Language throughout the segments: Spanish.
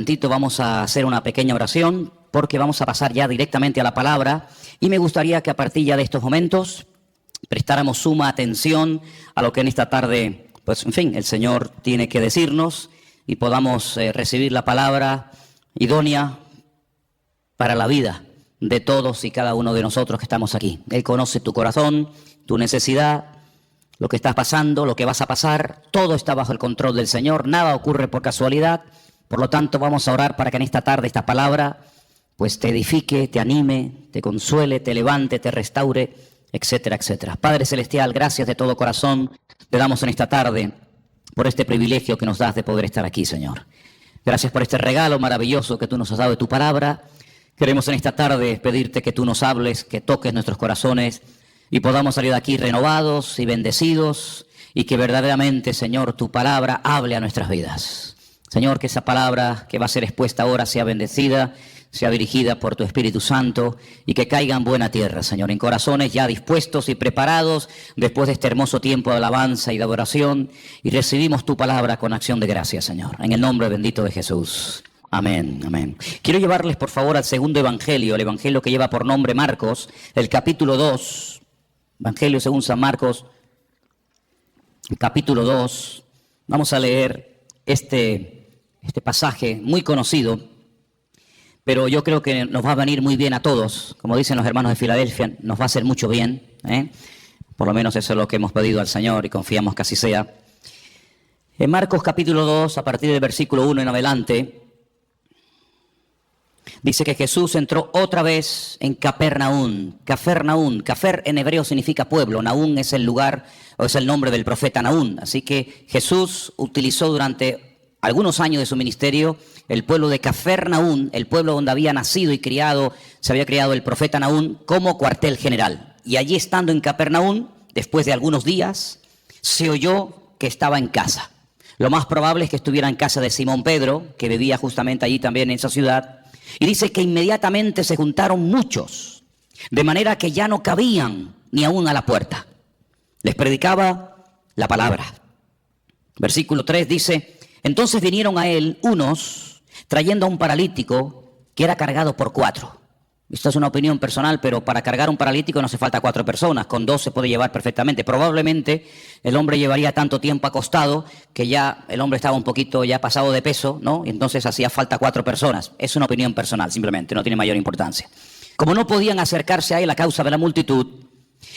momentito vamos a hacer una pequeña oración porque vamos a pasar ya directamente a la palabra y me gustaría que a partir ya de estos momentos prestáramos suma atención a lo que en esta tarde, pues en fin, el Señor tiene que decirnos y podamos recibir la palabra idónea para la vida de todos y cada uno de nosotros que estamos aquí. Él conoce tu corazón, tu necesidad, lo que estás pasando, lo que vas a pasar, todo está bajo el control del Señor, nada ocurre por casualidad. Por lo tanto, vamos a orar para que en esta tarde esta palabra pues te edifique, te anime, te consuele, te levante, te restaure, etcétera, etcétera. Padre Celestial, gracias de todo corazón te damos en esta tarde por este privilegio que nos das de poder estar aquí, Señor. Gracias por este regalo maravilloso que tú nos has dado de tu palabra. Queremos en esta tarde pedirte que tú nos hables, que toques nuestros corazones y podamos salir de aquí renovados y bendecidos y que verdaderamente, Señor, tu palabra hable a nuestras vidas. Señor, que esa palabra que va a ser expuesta ahora sea bendecida, sea dirigida por tu Espíritu Santo y que caiga en buena tierra, Señor, en corazones ya dispuestos y preparados después de este hermoso tiempo de alabanza y de adoración y recibimos tu palabra con acción de gracias, Señor, en el nombre bendito de Jesús. Amén, amén. Quiero llevarles, por favor, al segundo evangelio, el evangelio que lleva por nombre Marcos, el capítulo 2, evangelio según San Marcos, el capítulo 2. Vamos a leer este pasaje muy conocido, pero yo creo que nos va a venir muy bien a todos. Como dicen los hermanos de Filadelfia, nos va a hacer mucho bien, Por lo menos eso es lo que hemos pedido al Señor y confiamos que así sea. En Marcos capítulo 2, a partir del versículo 1 en adelante, dice que Jesús entró otra vez en Capernaum. Cafer en hebreo significa pueblo. Naún es el lugar o es el nombre del profeta Naún. Así que Jesús utilizó durante algunos años de su ministerio el pueblo de Capernaum, el pueblo donde había nacido y se había criado el profeta Naún, como cuartel general. Y allí estando en Capernaum, después de algunos días, se oyó que estaba en casa. Lo más probable es que estuviera en casa de Simón Pedro, que vivía justamente allí también en esa ciudad. Y dice que inmediatamente se juntaron muchos, de manera que ya no cabían ni aún a la puerta. Les predicaba la palabra. Versículo 3 dice: entonces vinieron a él unos trayendo a un paralítico que era cargado por 4. Esta es una opinión personal, pero para cargar un paralítico no hace falta 4 personas, con 2 se puede llevar perfectamente. Probablemente el hombre llevaría tanto tiempo acostado que ya el hombre estaba un poquito ya pasado de peso, ¿no? Y entonces hacía falta 4 personas. Es una opinión personal, simplemente, no tiene mayor importancia. Como no podían acercarse a él a causa de la multitud,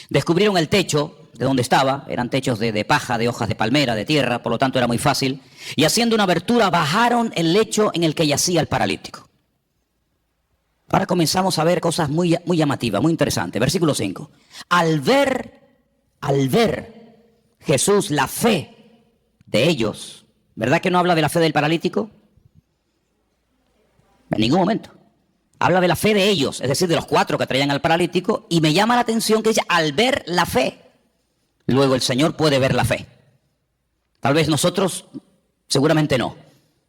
descubrieron el techo de donde estaba. Eran techos de paja, de hojas de palmera, de tierra, por lo tanto era muy fácil. Y haciendo una abertura bajaron el lecho en el que yacía el paralítico. Ahora comenzamos a ver cosas muy llamativas, muy interesantes. Versículo 5. Al ver Jesús la fe de ellos, ¿verdad que no habla de la fe del paralítico? En ningún momento. Habla de la fe de ellos, es decir, de los 4 que traían al paralítico, y me llama la atención que dice, al ver la fe. Luego el Señor puede ver la fe. Tal vez nosotros, seguramente no.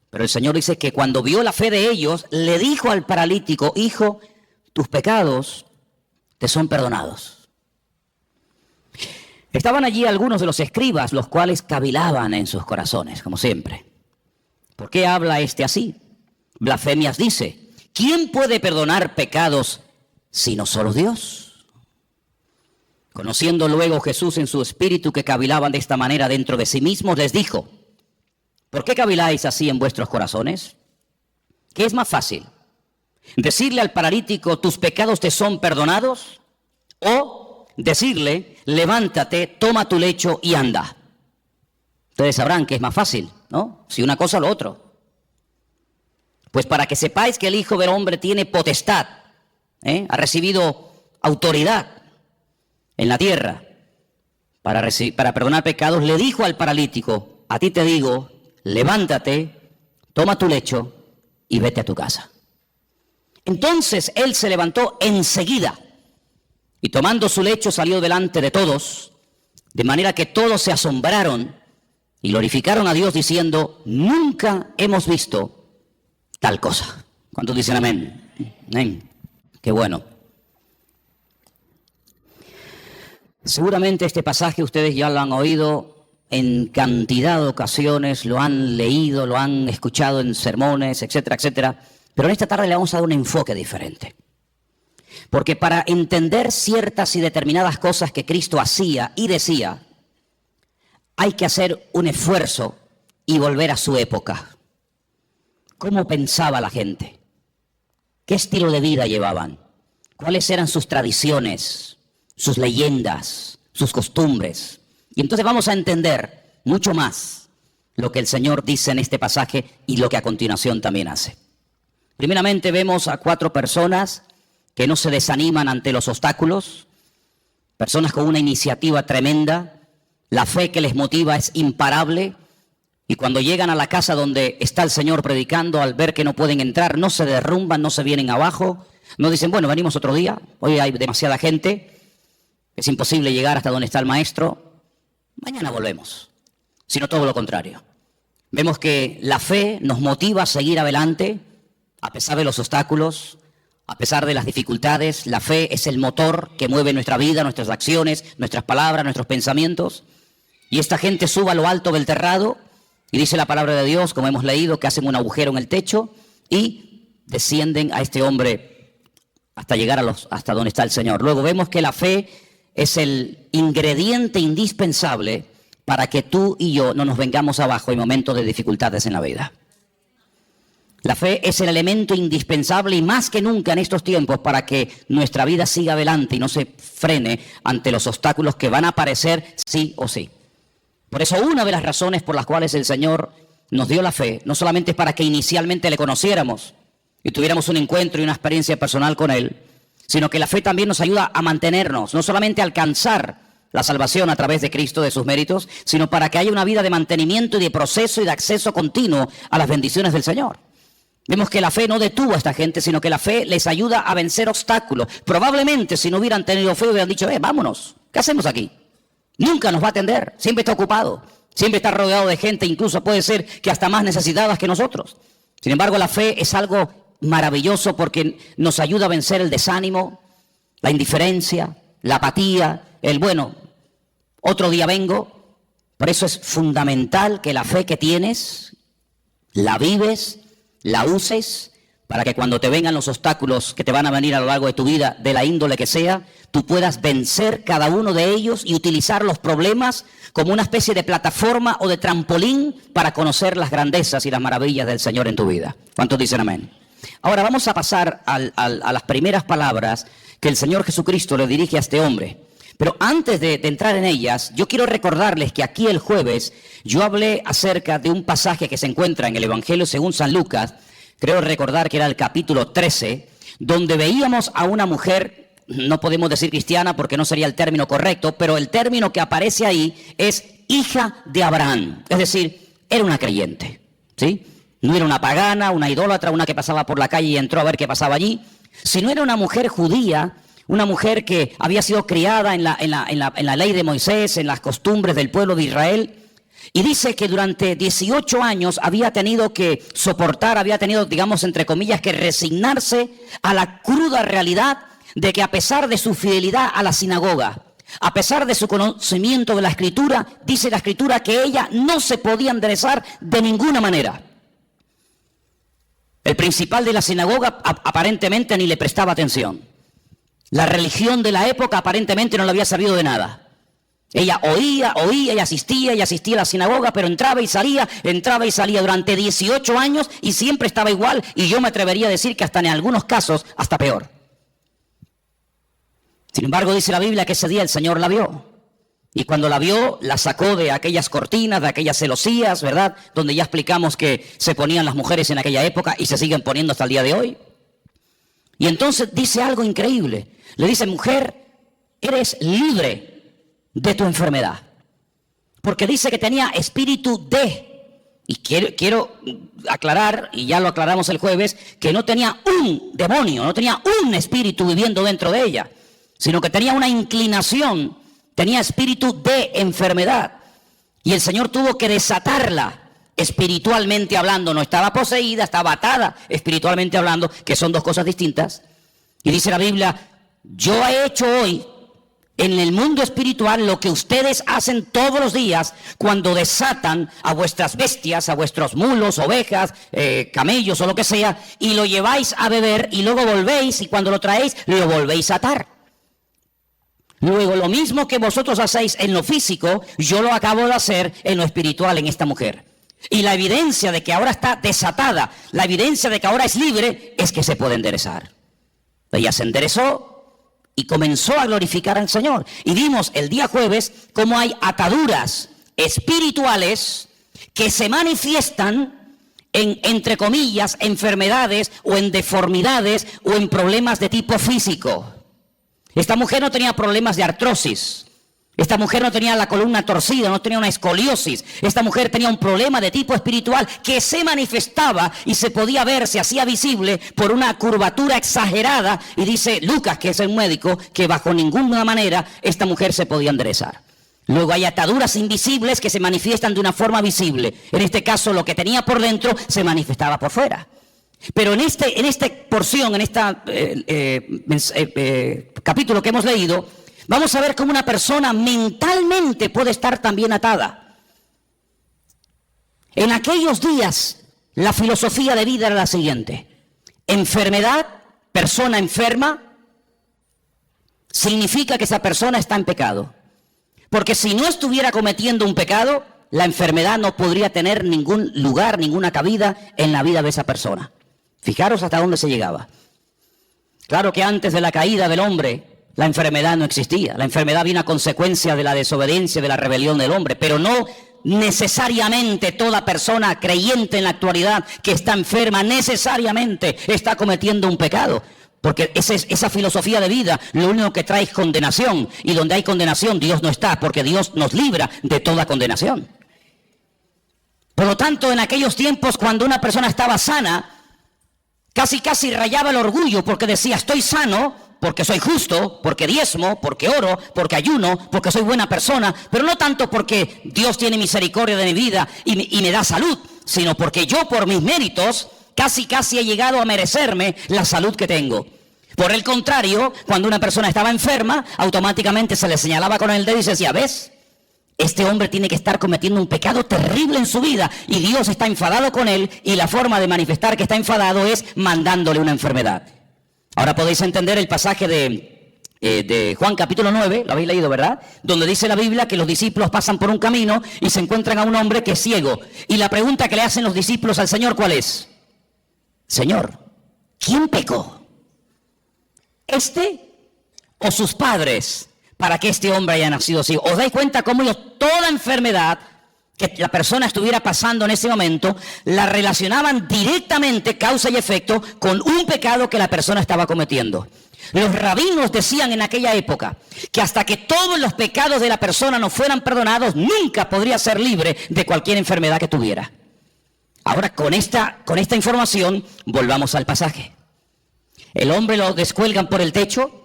Pero el Señor dice que cuando vio la fe de ellos, le dijo al paralítico: hijo, tus pecados te son perdonados. Estaban allí algunos de los escribas, los cuales cavilaban en sus corazones, como siempre. ¿Por qué habla este así? Blasfemias dice. ¿Quién puede perdonar pecados sino solo Dios? Conociendo luego Jesús en su espíritu que cavilaban de esta manera dentro de sí mismos, les dijo: ¿por qué caviláis así en vuestros corazones? ¿Qué es más fácil? ¿Decirle al paralítico, tus pecados te son perdonados? ¿O decirle, levántate, toma tu lecho y anda? Ustedes sabrán que es más fácil, ¿no? Si una cosa o lo otro. Pues para que sepáis que el Hijo del Hombre tiene potestad, ha recibido autoridad en la tierra para perdonar pecados, le dijo al paralítico: a ti te digo, levántate, toma tu lecho y vete a tu casa. Entonces él se levantó enseguida y tomando su lecho salió delante de todos, de manera que todos se asombraron y glorificaron a Dios diciendo: nunca hemos visto tal cosa. ¿Cuántos dicen amén? Amén. Qué bueno. Seguramente este pasaje ustedes ya lo han oído en cantidad de ocasiones, lo han leído, lo han escuchado en sermones, etcétera, etcétera. Pero en esta tarde le vamos a dar un enfoque diferente. Porque para entender ciertas y determinadas cosas que Cristo hacía y decía, hay que hacer un esfuerzo y volver a su época. ¿Cómo pensaba la gente? ¿Qué estilo de vida llevaban? ¿Cuáles eran sus tradiciones, sus leyendas, sus costumbres? Y entonces vamos a entender mucho más lo que el Señor dice en este pasaje y lo que a continuación también hace. Primeramente vemos a 4 personas que no se desaniman ante los obstáculos, personas con una iniciativa tremenda, la fe que les motiva es imparable, y cuando llegan a la casa donde está el Señor predicando, al ver que no pueden entrar, no se derrumban, no se vienen abajo, no dicen, bueno, venimos otro día, hoy hay demasiada gente, es imposible llegar hasta donde está el Maestro, mañana volvemos, sino todo lo contrario. Vemos que la fe nos motiva a seguir adelante, a pesar de los obstáculos, a pesar de las dificultades. La fe es el motor que mueve nuestra vida, nuestras acciones, nuestras palabras, nuestros pensamientos. Y esta gente sube a lo alto del terrado y dice la palabra de Dios, como hemos leído, que hacen un agujero en el techo y descienden a este hombre hasta llegar hasta donde está el Señor. Luego vemos que la fe es el ingrediente indispensable para que tú y yo no nos vengamos abajo en momentos de dificultades en la vida. La fe es el elemento indispensable y más que nunca en estos tiempos para que nuestra vida siga adelante y no se frene ante los obstáculos que van a aparecer sí o sí. Por eso una de las razones por las cuales el Señor nos dio la fe, no solamente es para que inicialmente le conociéramos y tuviéramos un encuentro y una experiencia personal con Él, sino que la fe también nos ayuda a mantenernos, no solamente a alcanzar la salvación a través de Cristo, de sus méritos, sino para que haya una vida de mantenimiento y de proceso y de acceso continuo a las bendiciones del Señor. Vemos que la fe no detuvo a esta gente, sino que la fe les ayuda a vencer obstáculos. Probablemente si no hubieran tenido fe hubieran dicho, vámonos, ¿qué hacemos aquí? Nunca nos va a atender, siempre está ocupado, siempre está rodeado de gente, incluso puede ser que hasta más necesitadas que nosotros. Sin embargo, la fe es algo maravilloso porque nos ayuda a vencer el desánimo, la indiferencia, la apatía, el bueno, otro día vengo. Por eso es fundamental que la fe que tienes, la vives, la uses para que cuando te vengan los obstáculos que te van a venir a lo largo de tu vida, de la índole que sea, tú puedas vencer cada uno de ellos y utilizar los problemas como una especie de plataforma o de trampolín para conocer las grandezas y las maravillas del Señor en tu vida. ¿Cuántos dicen amén? Ahora vamos a pasar a las primeras palabras que el Señor Jesucristo le dirige a este hombre. Pero antes de entrar en ellas, yo quiero recordarles que aquí el jueves yo hablé acerca de un pasaje que se encuentra en el Evangelio según San Lucas, creo recordar que era el capítulo 13, donde veíamos a una mujer, no podemos decir cristiana porque no sería el término correcto, pero el término que aparece ahí es hija de Abraham, es decir, era una creyente, ¿sí? No era una pagana, una idólatra, una que pasaba por la calle y entró a ver qué pasaba allí, sino era una mujer judía, una mujer que había sido criada en la ley de Moisés, en las costumbres del pueblo de Israel. Y dice que durante 18 años había tenido que soportar, había tenido, digamos, entre comillas, que resignarse a la cruda realidad de que a pesar de su fidelidad a la sinagoga, a pesar de su conocimiento de la Escritura, dice la Escritura que ella no se podía enderezar de ninguna manera. El principal de la sinagoga aparentemente ni le prestaba atención. La religión de la época aparentemente no le había servido de nada. Ella oía y asistía a la sinagoga, pero entraba y salía durante 18 años y siempre estaba igual, y yo me atrevería a decir que hasta en algunos casos hasta peor. Sin embargo, dice la Biblia que ese día el Señor la vio, y cuando la vio, la sacó de aquellas cortinas, de aquellas celosías, ¿verdad?, donde ya explicamos que se ponían las mujeres en aquella época y se siguen poniendo hasta el día de hoy. Y entonces dice algo increíble, le dice: mujer, eres libre de tu enfermedad, porque dice que tenía espíritu de, y quiero aclarar, y ya lo aclaramos el jueves, que no tenía un demonio, no tenía un espíritu viviendo dentro de ella, sino que tenía una inclinación, tenía espíritu de enfermedad, y el Señor tuvo que desatarla espiritualmente hablando. No estaba poseída, estaba atada espiritualmente hablando, que son dos cosas distintas. Y dice la Biblia: yo he hecho hoy en el mundo espiritual lo que ustedes hacen todos los días cuando desatan a vuestras bestias, a vuestros mulos, ovejas, camellos o lo que sea, y lo lleváis a beber y luego volvéis, y cuando lo traéis lo volvéis a atar. Luego lo mismo que vosotros hacéis en lo físico, yo lo acabo de hacer en lo espiritual en esta mujer. Y la evidencia de que ahora está desatada, la evidencia de que ahora es libre, es que se puede enderezar. Ella se enderezó y comenzó a glorificar al Señor. Y vimos el día jueves cómo hay ataduras espirituales que se manifiestan en, entre comillas, enfermedades o en deformidades o en problemas de tipo físico. Esta mujer no tenía problemas de artrosis. Esta mujer no tenía la columna torcida, no tenía una escoliosis. Esta mujer tenía un problema de tipo espiritual que se manifestaba y se podía ver, se hacía visible por una curvatura exagerada. Y dice Lucas, que es el médico, que bajo ninguna manera esta mujer se podía enderezar. Luego hay ataduras invisibles que se manifiestan de una forma visible. En este caso, lo que tenía por dentro se manifestaba por fuera. Pero en esta porción, en este capítulo que hemos leído, vamos a ver cómo una persona mentalmente puede estar también atada. En aquellos días, la filosofía de vida era la siguiente: enfermedad, persona enferma, significa que esa persona está en pecado. Porque si no estuviera cometiendo un pecado, la enfermedad no podría tener ningún lugar, ninguna cabida en la vida de esa persona. Fijaros hasta dónde se llegaba. Claro que antes de la caída del hombre, la enfermedad no existía. La enfermedad vino a consecuencia de la desobediencia, de la rebelión del hombre. Pero no necesariamente toda persona creyente en la actualidad que está enferma necesariamente está cometiendo un pecado. Porque esa filosofía de vida lo único que trae es condenación. Y donde hay condenación, Dios no está, porque Dios nos libra de toda condenación. Por lo tanto, en aquellos tiempos, cuando una persona estaba sana, casi rayaba el orgullo, porque decía: estoy sano porque soy justo, porque diezmo, porque oro, porque ayuno, porque soy buena persona, pero no tanto porque Dios tiene misericordia de mi vida y me da salud, sino porque yo por mis méritos casi he llegado a merecerme la salud que tengo. Por el contrario, cuando una persona estaba enferma, automáticamente se le señalaba con el dedo y se decía: ¿ves? Este hombre tiene que estar cometiendo un pecado terrible en su vida y Dios está enfadado con él, y la forma de manifestar que está enfadado es mandándole una enfermedad. Ahora podéis entender el pasaje de Juan capítulo 9, lo habéis leído, ¿verdad? Donde dice la Biblia que los discípulos pasan por un camino y se encuentran a un hombre que es ciego. Y la pregunta que le hacen los discípulos al Señor, ¿cuál es? Señor, ¿quién pecó? ¿Este o sus padres, para que este hombre haya nacido así? ¿Os dais cuenta cómo ellos toda enfermedad que la persona estuviera pasando en ese momento la relacionaban directamente, causa y efecto, con un pecado que la persona estaba cometiendo? Los rabinos decían en aquella época que hasta que todos los pecados de la persona no fueran perdonados, nunca podría ser libre de cualquier enfermedad que tuviera. Ahora, con esta información, volvamos al pasaje. El hombre lo descuelgan por el techo,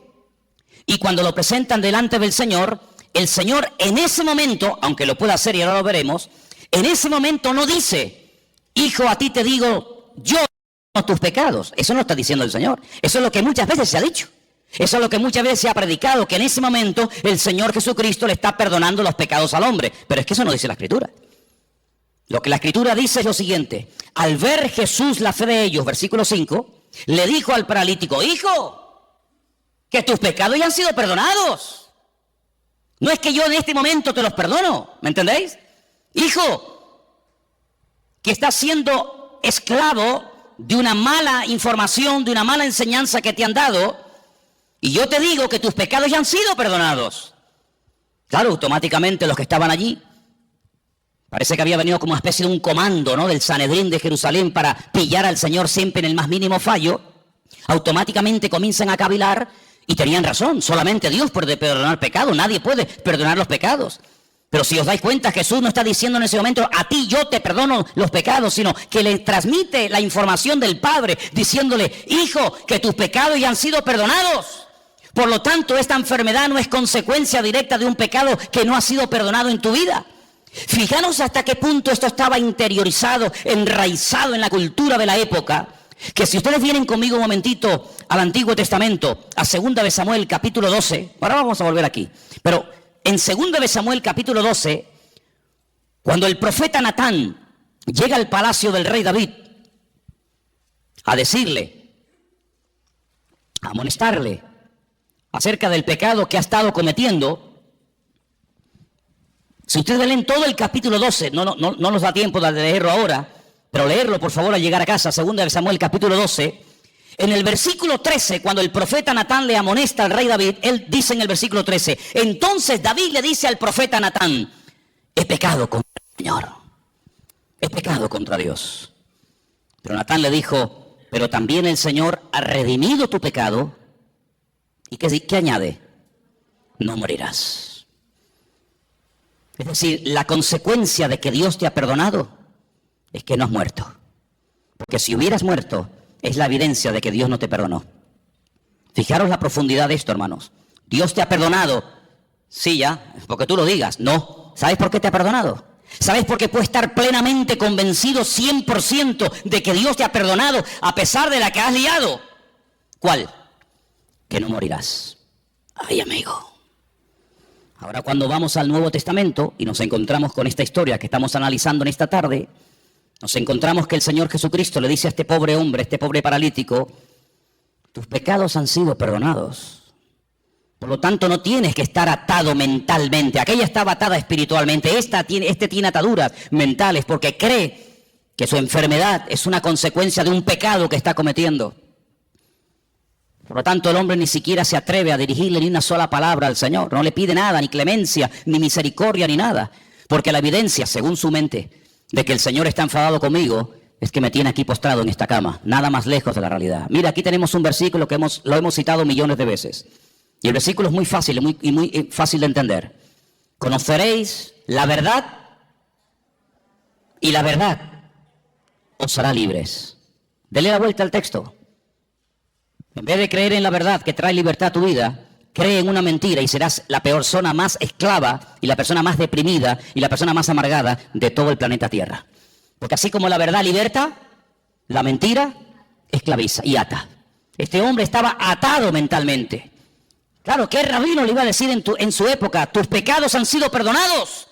y cuando lo presentan delante del Señor, el Señor en ese momento, aunque lo pueda hacer y ahora lo veremos, en ese momento no dice: hijo, a ti te digo yo tus pecados. Eso no está diciendo el Señor. Eso es lo que muchas veces se ha dicho. Eso es lo que muchas veces se ha predicado, que en ese momento el Señor Jesucristo le está perdonando los pecados al hombre. Pero es que eso no dice la Escritura. Lo que la Escritura dice es lo siguiente: al ver Jesús la fe de ellos, versículo 5, le dijo al paralítico: hijo, que tus pecados ya han sido perdonados. No es que yo en este momento te los perdono, ¿me entendéis? Hijo, que estás siendo esclavo de una mala información, de una mala enseñanza que te han dado, y yo te digo que tus pecados ya han sido perdonados. Claro, automáticamente los que estaban allí, parece que había venido como una especie de un comando, ¿no?, del Sanedrín de Jerusalén para pillar al Señor siempre en el más mínimo fallo. Automáticamente comienzan a cavilar. Y tenían razón, solamente Dios puede perdonar pecados, nadie puede perdonar los pecados. Pero si os dais cuenta, Jesús no está diciendo en ese momento: a ti yo te perdono los pecados, sino que le transmite la información del Padre, diciéndole: hijo, que tus pecados ya han sido perdonados. Por lo tanto, esta enfermedad no es consecuencia directa de un pecado que no ha sido perdonado en tu vida. Fijaros hasta qué punto esto estaba interiorizado, enraizado en la cultura de la época. Que si ustedes vienen conmigo un momentito al Antiguo Testamento, a 2 de Samuel capítulo 12, ahora vamos a volver aquí, pero en 2 de Samuel capítulo 12, cuando el profeta Natán llega al palacio del rey David a decirle, a amonestarle acerca del pecado que ha estado cometiendo, si ustedes leen todo el capítulo 12, no nos da tiempo de leerlo ahora, pero leerlo por favor al llegar a casa, 2 de Samuel capítulo 12, en el versículo 13, cuando el profeta Natán le amonesta al rey David, él dice en el versículo 13, entonces David le dice al profeta Natán, he pecado contra el Señor, he pecado contra Dios. Pero Natán le dijo, pero también el Señor ha redimido tu pecado. ¿Y qué añade? No morirás. Es decir, la consecuencia de que Dios te ha perdonado es que no has muerto. Porque si hubieras muerto, es la evidencia de que Dios no te perdonó. Fijaros la profundidad de esto, hermanos. Dios te ha perdonado. Sí, ya, porque tú lo digas. No. ¿Sabes por qué te ha perdonado? ¿Sabes por qué puedes estar plenamente convencido 100% de que Dios te ha perdonado a pesar de la que has liado? ¿Cuál? Que no morirás. Ay, amigo. Ahora cuando vamos al Nuevo Testamento y nos encontramos con esta historia que estamos analizando en esta tarde, nos encontramos que el Señor Jesucristo le dice a este pobre hombre, este pobre paralítico, tus pecados han sido perdonados. Por lo tanto, no tienes que estar atado mentalmente. Aquella estaba atada espiritualmente. Este tiene ataduras mentales porque cree que su enfermedad es una consecuencia de un pecado que está cometiendo. Por lo tanto, el hombre ni siquiera se atreve a dirigirle ni una sola palabra al Señor. No le pide nada, ni clemencia, ni misericordia, ni nada. Porque la evidencia, según su mente, de que el Señor está enfadado conmigo, es que me tiene aquí postrado en esta cama, nada más lejos de la realidad. Mira, aquí tenemos un versículo que lo hemos citado millones de veces. Y el versículo es muy fácil y muy fácil de entender. Conoceréis la verdad y la verdad os hará libres. Dele la vuelta al texto. En vez de creer en la verdad que trae libertad a tu vida, cree en una mentira y serás la persona más esclava y la persona más deprimida y la persona más amargada de todo el planeta Tierra. Porque así como la verdad liberta, la mentira esclaviza y ata. Este hombre estaba atado mentalmente. Claro, ¿qué rabino le iba a decir en su época? Tus pecados han sido perdonados.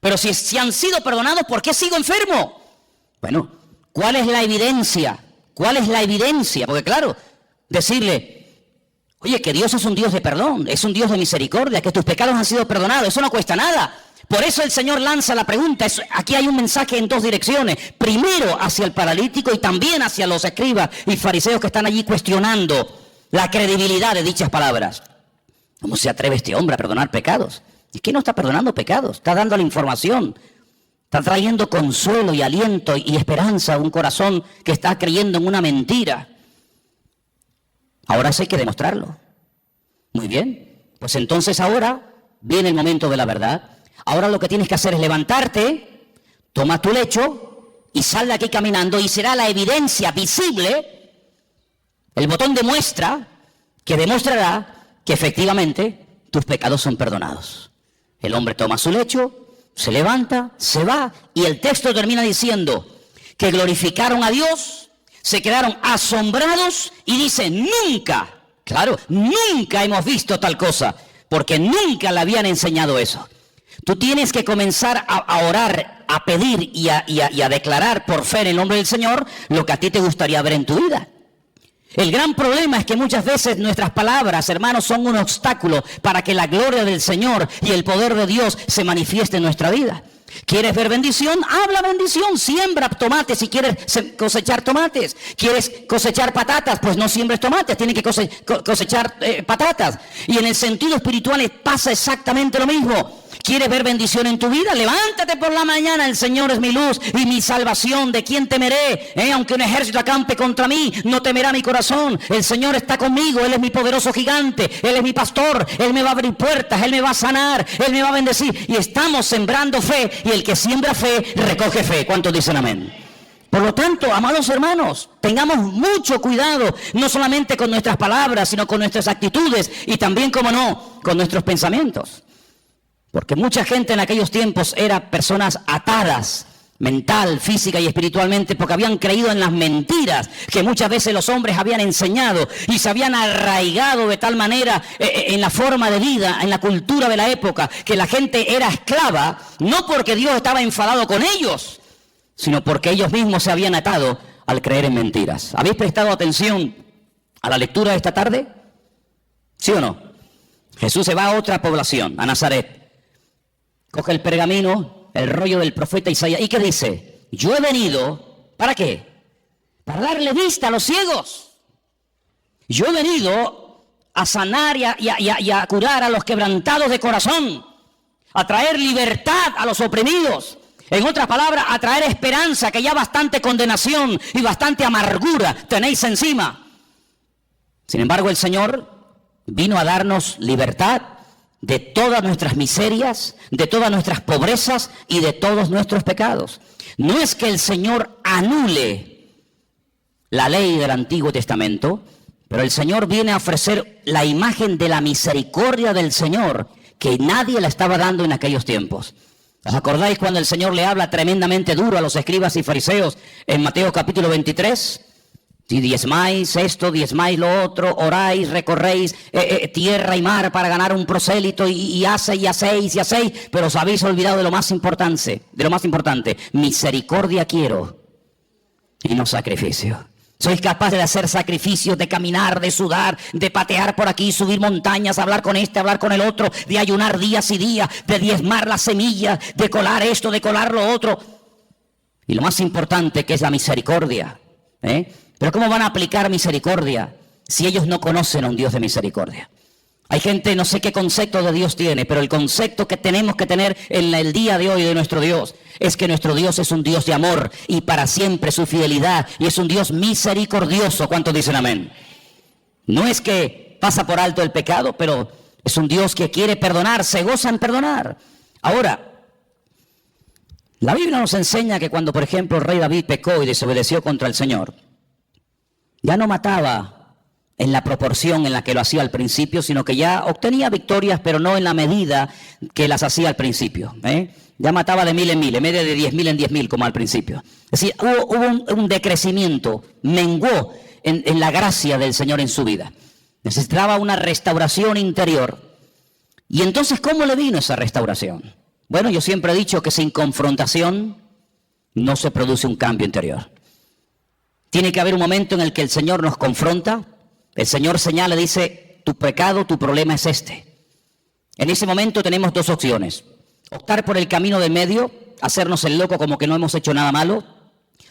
Pero si han sido perdonados, ¿por qué sigo enfermo? Bueno, ¿cuál es la evidencia? ¿Cuál es la evidencia? Porque claro, decirle, oye, que Dios es un Dios de perdón, es un Dios de misericordia, que tus pecados han sido perdonados, eso no cuesta nada. Por eso el Señor lanza la pregunta. Aquí hay un mensaje en dos direcciones. Primero hacia el paralítico y también hacia los escribas y fariseos que están allí cuestionando la credibilidad de dichas palabras. ¿Cómo se atreve este hombre a perdonar pecados? Es que no está perdonando pecados, está dando la información. Está trayendo consuelo y aliento y esperanza a un corazón que está creyendo en una mentira. Ahora sí hay que demostrarlo. Muy bien, pues entonces ahora viene el momento de la verdad. Ahora lo que tienes que hacer es levantarte, toma tu lecho y sal de aquí caminando y será la evidencia visible, el botón de muestra que demostrará que efectivamente tus pecados son perdonados. El hombre toma su lecho, se levanta, se va y el texto termina diciendo que glorificaron a Dios, se quedaron asombrados y dicen nunca, claro, nunca hemos visto tal cosa, porque nunca le habían enseñado eso. Tú tienes que comenzar a orar, a pedir y a declarar por fe en el nombre del Señor lo que a ti te gustaría ver en tu vida. El gran problema es que muchas veces nuestras palabras, hermanos, son un obstáculo para que la gloria del Señor y el poder de Dios se manifieste en nuestra vida. ¿Quieres ver bendición? Habla bendición, siembra tomates si quieres cosechar tomates. ¿Quieres cosechar patatas? Pues no siembres tomates, tienes que cosechar patatas. Y en el sentido espiritual pasa exactamente lo mismo. ¿Quieres ver bendición en tu vida? Levántate por la mañana, el Señor es mi luz y mi salvación. ¿De quién temeré? Aunque un ejército acampe contra mí, no temerá mi corazón. El Señor está conmigo, Él es mi poderoso gigante, Él es mi pastor, Él me va a abrir puertas, Él me va a sanar, Él me va a bendecir. Y estamos sembrando fe y el que siembra fe, recoge fe. ¿Cuántos dicen amén? Por lo tanto, amados hermanos, tengamos mucho cuidado, no solamente con nuestras palabras, sino con nuestras actitudes y también, como no, con nuestros pensamientos. Porque mucha gente en aquellos tiempos era personas atadas mental, física y espiritualmente, porque habían creído en las mentiras que muchas veces los hombres habían enseñado y se habían arraigado de tal manera en la forma de vida, en la cultura de la época, que la gente era esclava, no porque Dios estaba enfadado con ellos, sino porque ellos mismos se habían atado al creer en mentiras. ¿Habéis prestado atención a la lectura de esta tarde? ¿Sí o no? Jesús se va a otra población, a Nazaret. Coge el pergamino, el rollo del profeta Isaías. ¿Y qué dice? Yo he venido, ¿para qué? Para darle vista a los ciegos. Yo he venido a sanar y a curar a los quebrantados de corazón, a traer libertad a los oprimidos. En otras palabras, a traer esperanza, que ya bastante condenación y bastante amargura tenéis encima. Sin embargo, el Señor vino a darnos libertad de todas nuestras miserias, de todas nuestras pobrezas y de todos nuestros pecados. No es que el Señor anule la ley del Antiguo Testamento, pero el Señor viene a ofrecer la imagen de la misericordia del Señor, que nadie la estaba dando en aquellos tiempos. ¿Os acordáis cuando el Señor le habla tremendamente duro a los escribas y fariseos en Mateo capítulo 23? Si diezmáis esto, diezmáis lo otro, oráis, recorréis tierra y mar para ganar un prosélito y hacéis, pero os habéis olvidado de lo más importante, misericordia quiero y no sacrificio. Sois capaces de hacer sacrificios, de caminar, de sudar, de patear por aquí, subir montañas, hablar con este, hablar con el otro, de ayunar días y días, de diezmar las semillas, de colar esto, de colar lo otro. Y lo más importante que es la misericordia, Pero ¿cómo van a aplicar misericordia si ellos no conocen a un Dios de misericordia? Hay gente, no sé qué concepto de Dios tiene, pero el concepto que tenemos que tener en el día de hoy de nuestro Dios es que nuestro Dios es un Dios de amor y para siempre su fidelidad, y es un Dios misericordioso. ¿Cuántos dicen amén? No es que pasa por alto el pecado, pero es un Dios que quiere perdonar, se goza en perdonar. Ahora, la Biblia nos enseña que cuando, por ejemplo, el rey David pecó y desobedeció contra el Señor, ya no mataba en la proporción en la que lo hacía al principio, sino que ya obtenía victorias, pero no en la medida que las hacía al principio. Ya mataba de 1000 en 1000, en vez de 10.000 en 10.000 como al principio. Es decir, hubo un decrecimiento, menguó en la gracia del Señor en su vida. Necesitaba una restauración interior. Y entonces, ¿cómo le vino esa restauración? Bueno, yo siempre he dicho que sin confrontación no se produce un cambio interior. Tiene que haber un momento en el que el Señor nos confronta, el Señor señala, dice, tu pecado, tu problema es este. En ese momento tenemos dos opciones: optar por el camino del medio, hacernos el loco como que no hemos hecho nada malo;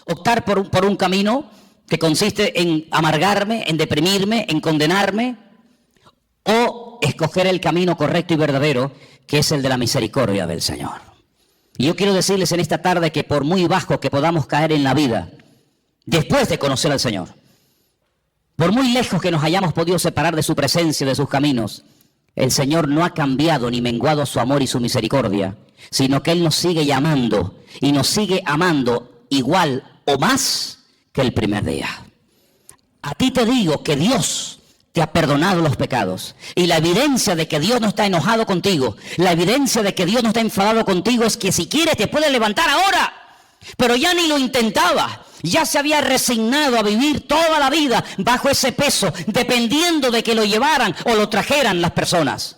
optar por un camino que consiste en amargarme, en deprimirme, en condenarme; o escoger el camino correcto y verdadero, que es el de la misericordia del Señor. Y yo quiero decirles en esta tarde que por muy bajo que podamos caer en la vida, después de conocer al Señor, por muy lejos que nos hayamos podido separar de su presencia, de sus caminos, el Señor no ha cambiado ni menguado su amor y su misericordia, sino que Él nos sigue llamando y nos sigue amando igual o más que el primer día. A ti te digo que Dios te ha perdonado los pecados, y la evidencia de que Dios no está enojado contigo, la evidencia de que Dios no está enfadado contigo es que si quieres te puedes levantar ahora, pero ya ni lo intentaba. Ya se había resignado a vivir toda la vida bajo ese peso, dependiendo de que lo llevaran o lo trajeran las personas.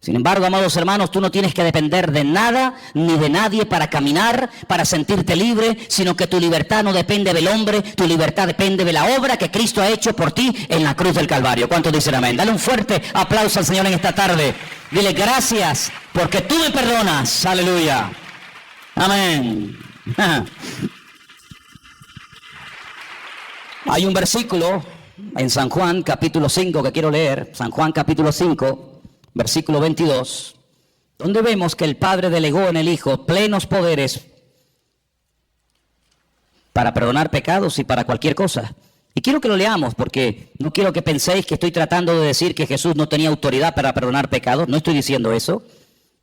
Sin embargo, amados hermanos, tú no tienes que depender de nada ni de nadie para caminar, para sentirte libre, sino que tu libertad no depende del hombre, tu libertad depende de la obra que Cristo ha hecho por ti en la cruz del Calvario. ¿Cuántos dicen amén? Dale un fuerte aplauso al Señor en esta tarde. Dile gracias porque tú me perdonas. Aleluya. Amén. Hay un versículo en San Juan capítulo 5 que quiero leer, San Juan capítulo 5, versículo 22, donde vemos que el Padre delegó en el Hijo plenos poderes para perdonar pecados y para cualquier cosa. Y quiero que lo leamos porque no quiero que penséis que estoy tratando de decir que Jesús no tenía autoridad para perdonar pecados, no estoy diciendo eso.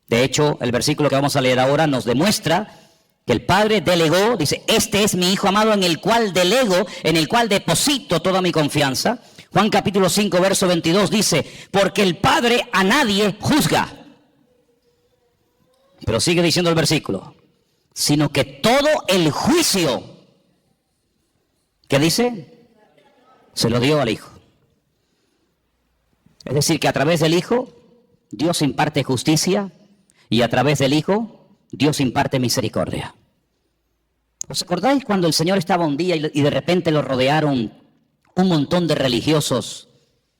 De hecho, el versículo que vamos a leer ahora nos demuestra que el Padre delegó, dice, este es mi Hijo amado en el cual delego, en el cual deposito toda mi confianza. Juan capítulo 5, verso 22 dice, porque el Padre a nadie juzga. Pero sigue diciendo el versículo, sino que todo el juicio, ¿qué dice? Se lo dio al Hijo. Es decir, que a través del Hijo, Dios imparte justicia y a través del Hijo, Dios imparte misericordia. ¿Os acordáis cuando el Señor estaba un día y de repente lo rodearon un montón de religiosos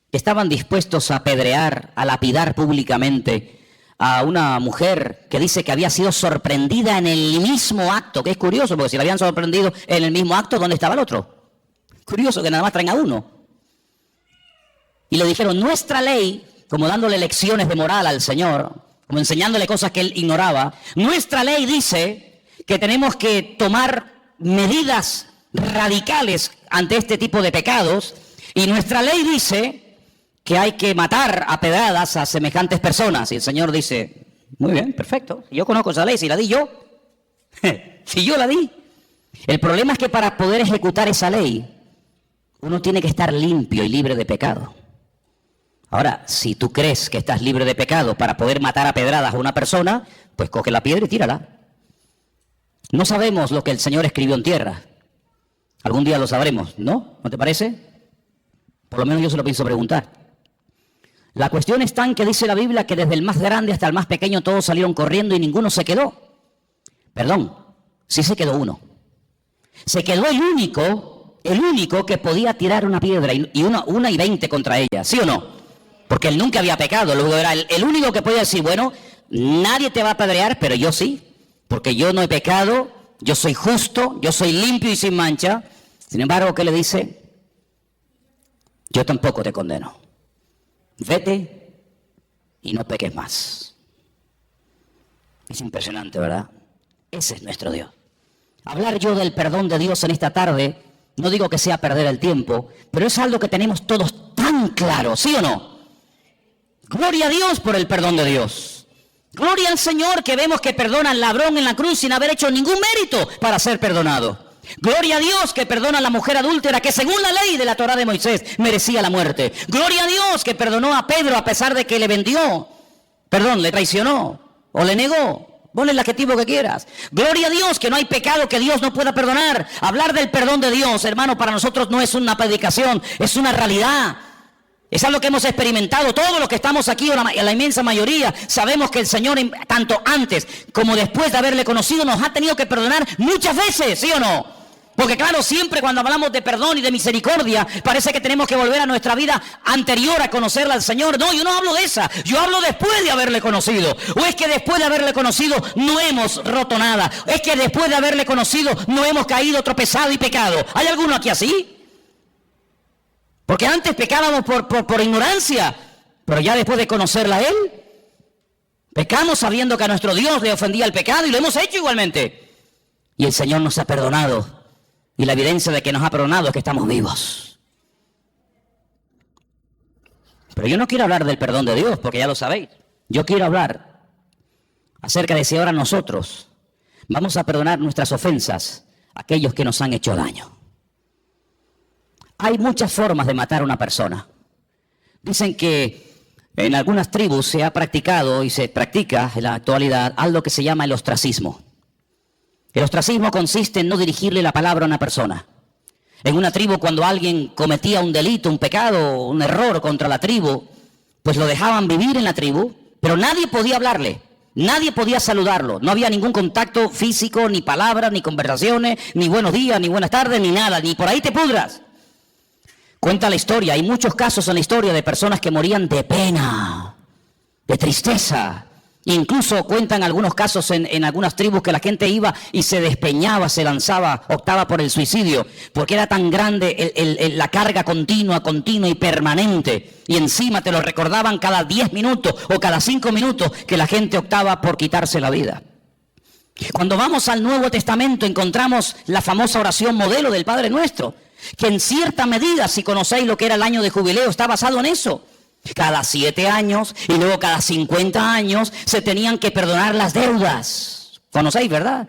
que estaban dispuestos a apedrear, a lapidar públicamente a una mujer que dice que había sido sorprendida en el mismo acto? Que es curioso, porque si la habían sorprendido en el mismo acto, ¿dónde estaba el otro? Curioso que nada más traen a uno. Y le dijeron, nuestra ley, como dándole lecciones de moral al Señor, como enseñándole cosas que él ignoraba, nuestra ley dice que tenemos que tomar medidas radicales ante este tipo de pecados, y nuestra ley dice que hay que matar a pedradas a semejantes personas. Y el Señor dice, muy bien, perfecto, yo conozco esa ley, si la di yo, si yo la di. El problema es que para poder ejecutar esa ley, uno tiene que estar limpio y libre de pecado. Ahora, si tú crees que estás libre de pecado para poder matar a pedradas a una persona, pues coge la piedra y tírala. No sabemos lo que el Señor escribió en tierra. Algún día lo sabremos, ¿no? ¿No te parece? Por lo menos yo se lo pienso preguntar. La cuestión está en que dice la Biblia que desde el más grande hasta el más pequeño todos salieron corriendo y ninguno se quedó. Perdón, sí se quedó uno. Se quedó el único que podía tirar una piedra y una y 20 contra ella, ¿sí o no? Porque él nunca había pecado, luego era el único que podía decir, bueno, nadie te va a apedrear, pero yo sí. Porque yo no he pecado, yo soy justo, yo soy limpio y sin mancha. Sin embargo, ¿qué le dice? Yo tampoco te condeno. Vete y no peques más. Es impresionante, ¿verdad? Ese es nuestro Dios. Hablar yo del perdón de Dios en esta tarde, no digo que sea perder el tiempo, pero es algo que tenemos todos tan claro, ¿sí o no? Gloria a Dios por el perdón de Dios. Gloria al Señor que vemos que perdona al ladrón en la cruz sin haber hecho ningún mérito para ser perdonado. Gloria a Dios que perdona a la mujer adúltera que según la ley de la Torá de Moisés merecía la muerte. Gloria a Dios que perdonó a Pedro a pesar de que le le traicionó o le negó. Ponle el adjetivo que quieras. Gloria a Dios que no hay pecado que Dios no pueda perdonar. Hablar del perdón de Dios, hermano, para nosotros no es una predicación, es una realidad. Es algo que hemos experimentado. Todos los que estamos aquí, la inmensa mayoría, sabemos que el Señor, tanto antes como después de haberle conocido, nos ha tenido que perdonar muchas veces, ¿sí o no? Porque claro, siempre cuando hablamos de perdón y de misericordia, parece que tenemos que volver a nuestra vida anterior a conocerla al Señor. No, yo no hablo de esa, yo hablo después de haberle conocido. O es que después de haberle conocido no hemos roto nada. Es que después de haberle conocido no hemos caído tropezado y pecado. ¿Hay alguno aquí así? Porque antes pecábamos por ignorancia, pero ya después de conocerla a Él, pecamos sabiendo que a nuestro Dios le ofendía el pecado y lo hemos hecho igualmente. Y el Señor nos ha perdonado. Y la evidencia de que nos ha perdonado es que estamos vivos. Pero yo no quiero hablar del perdón de Dios, porque ya lo sabéis. Yo quiero hablar acerca de si ahora nosotros vamos a perdonar nuestras ofensas a aquellos que nos han hecho daño. Hay muchas formas de matar a una persona. Dicen que en algunas tribus se ha practicado y se practica en la actualidad algo que se llama el ostracismo. El ostracismo consiste en no dirigirle la palabra a una persona. En una tribu, cuando alguien cometía un delito, un pecado, un error contra la tribu, pues lo dejaban vivir en la tribu, pero nadie podía hablarle, nadie podía saludarlo. No había ningún contacto físico, ni palabras, ni conversaciones, ni buenos días, ni buenas tardes, ni nada, ni por ahí te pudras. Cuenta la historia, hay muchos casos en la historia de personas que morían de pena, de tristeza. Incluso cuentan algunos casos en algunas tribus que la gente iba y se despeñaba, se lanzaba, optaba por el suicidio, porque era tan grande la carga continua y permanente. Y encima te lo recordaban cada 10 minutos o cada 5 minutos que la gente optaba por quitarse la vida. Cuando vamos al Nuevo Testamento encontramos la famosa oración modelo del Padre Nuestro, que en cierta medida, si conocéis lo que era el año de jubileo, está basado en eso. Cada 7 años y luego cada 50 años se tenían que perdonar las deudas. ¿Conocéis, verdad?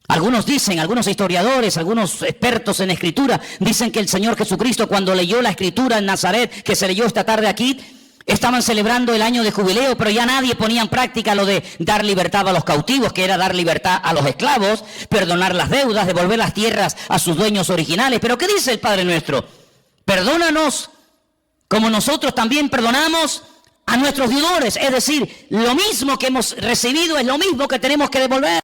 Algunos dicen, algunos historiadores, algunos expertos en escritura, dicen que el Señor Jesucristo, cuando leyó la escritura en Nazaret, que se leyó esta tarde aquí, Estaban celebrando el año de jubileo, pero ya nadie ponía en práctica lo de dar libertad a los cautivos, que era dar libertad a los esclavos, perdonar las deudas, devolver las tierras a sus dueños originales. Pero ¿qué dice el Padre nuestro? Perdónanos como nosotros también perdonamos a nuestros deudores. Es decir, lo mismo que hemos recibido es lo mismo que tenemos que devolver.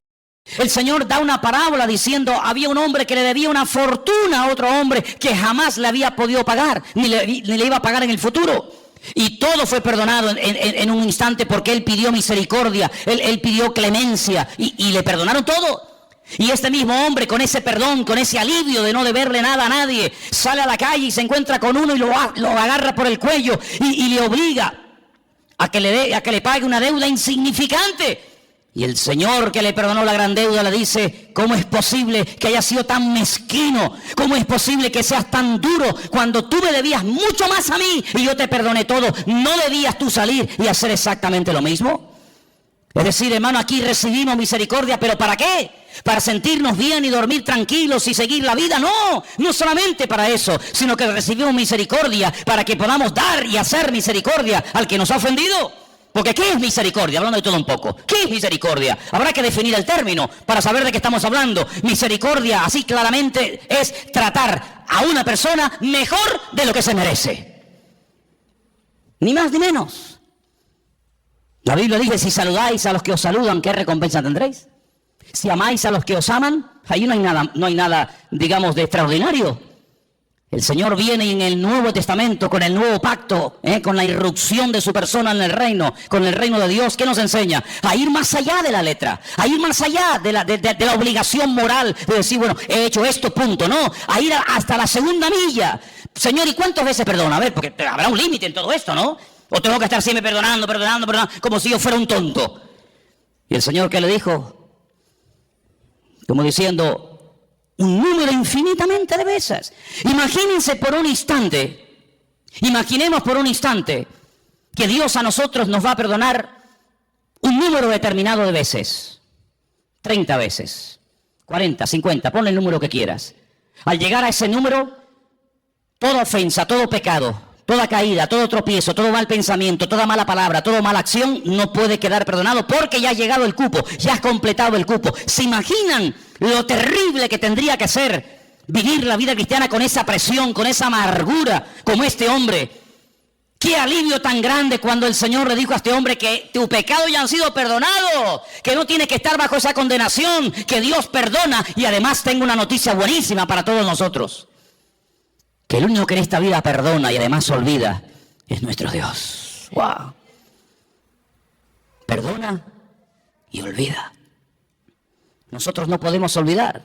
El Señor da una parábola diciendo, había un hombre que le debía una fortuna a otro hombre que jamás le había podido pagar, ni le iba a pagar en el futuro. Y todo fue perdonado en un instante porque él pidió misericordia, él pidió clemencia y le perdonaron todo. Y este mismo hombre, con ese perdón, con ese alivio de no deberle nada a nadie, sale a la calle y se encuentra con uno y lo agarra por el cuello y le obliga a que le pague una deuda insignificante. Y el Señor, que le perdonó la gran deuda, le dice, ¿cómo es posible que hayas sido tan mezquino? ¿Cómo es posible que seas tan duro cuando tú me debías mucho más a mí y yo te perdoné todo? ¿No debías tú salir y hacer exactamente lo mismo? Es decir, hermano, aquí recibimos misericordia, ¿pero para qué? ¿Para sentirnos bien y dormir tranquilos y seguir la vida? No, no solamente para eso, sino que recibimos misericordia para que podamos dar y hacer misericordia al que nos ha ofendido. Porque ¿qué es misericordia? Hablando de todo un poco. ¿Qué es misericordia? Habrá que definir el término para saber de qué estamos hablando. Misericordia, así claramente, es tratar a una persona mejor de lo que se merece. Ni más ni menos. La Biblia dice, si saludáis a los que os saludan, ¿qué recompensa tendréis? Si amáis a los que os aman, ahí no hay nada, digamos, de extraordinario. El Señor viene en el Nuevo Testamento con el nuevo pacto, con la irrupción de su persona en el reino, con el reino de Dios. ¿Qué nos enseña? A ir más allá de la letra, a ir más allá de la obligación moral de decir, bueno, he hecho esto, punto. No, a ir hasta la segunda milla. Señor, ¿y cuántas veces perdona? A ver, porque habrá un límite en todo esto, ¿no? O tengo que estar siempre perdonando, como si yo fuera un tonto. Y el Señor, ¿qué le dijo? Como diciendo, un número infinitamente de veces. Imaginemos por un instante que Dios a nosotros nos va a perdonar un número determinado de veces. 30 veces, 40, 50, ponle el número que quieras. Al llegar a ese número, toda ofensa, todo pecado, toda caída, todo tropiezo, todo mal pensamiento, toda mala palabra, toda mala acción no puede quedar perdonado porque ya ha llegado el cupo, ya has completado el cupo. ¿Se imaginan lo terrible que tendría que ser vivir la vida cristiana con esa presión, con esa amargura, como este hombre? Qué alivio tan grande cuando el Señor le dijo a este hombre que tu pecado ya han sido perdonados, que no tienes que estar bajo esa condenación, que Dios perdona. Y además tengo una noticia buenísima para todos nosotros, que el único que en esta vida perdona y además olvida es nuestro Dios. ¡Wow! Perdona y olvida. Nosotros no podemos olvidar,